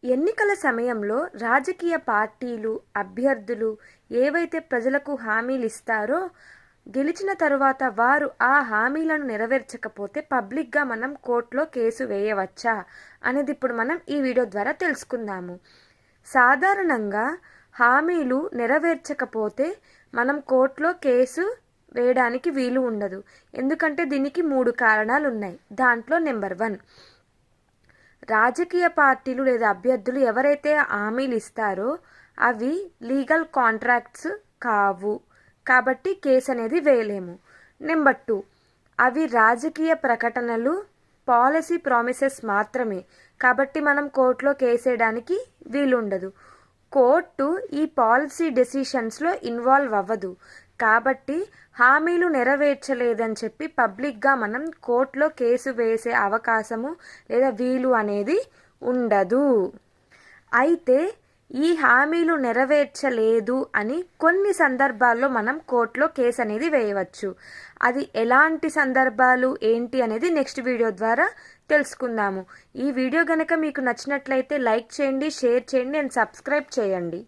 ఎన్నికల సమయంలో రాజకీయ పార్టీలు, అభ్యర్థులు ఏవైతే ప్రజలకు హామీలు ఇస్తారో, గెలిచిన తరువాత వారు ఆ హామీలను నెరవేర్చకపోతే పబ్లిక్గా మనం కోర్టులో కేసు వేయవచ్చా అనేది ఇప్పుడు మనం ఈ వీడియో ద్వారా తెలుసుకుందాము. సాధారణంగా హామీలు నెరవేర్చకపోతే మనం కోర్టులో కేసు వేయడానికి వీలు ఉండదు. ఎందుకంటే దీనికి 3 కారణాలు ఉన్నాయి. దాంట్లో నెంబర్ 1, రాజకీయ పార్టీలు లేదా అభ్యర్థులు ఎవరైతే హామీలు ఇస్తారో అవి లీగల్ కాంట్రాక్ట్స్ కావు, కాబట్టి కేసు అనేది వేయలేము. నెంబర్ 2, అవి రాజకీయ ప్రకటనలు, పాలసీ ప్రామిసెస్ మాత్రమే, కాబట్టి మనం కోర్టులో కేసు వేయడానికి వీలుండదు. కోర్టు ఈ పాలసీ డెసిషన్స్లో ఇన్వాల్వ్ అవ్వదు, కాబట్టి హామీలు నెరవేర్చలేదని చెప్పి పబ్లిక్గా మనం కోర్టులో కేసు వేసే అవకాశము లేదా వీలు అనేది ఉండదు. అయితే ఈ హామీలు నెరవేర్చలేదు అని కొన్ని సందర్భాల్లో మనం కోర్టులో కేసు అనేది వేయవచ్చు. అది ఎలాంటి సందర్భాలు ఏంటి అనేది నెక్స్ట్ వీడియో ద్వారా తెలుసుకుందాము. ఈ వీడియో కనుక మీకు నచ్చినట్లయితే లైక్ చేయండి, షేర్ చేయండి అండ్ సబ్స్క్రైబ్ చేయండి.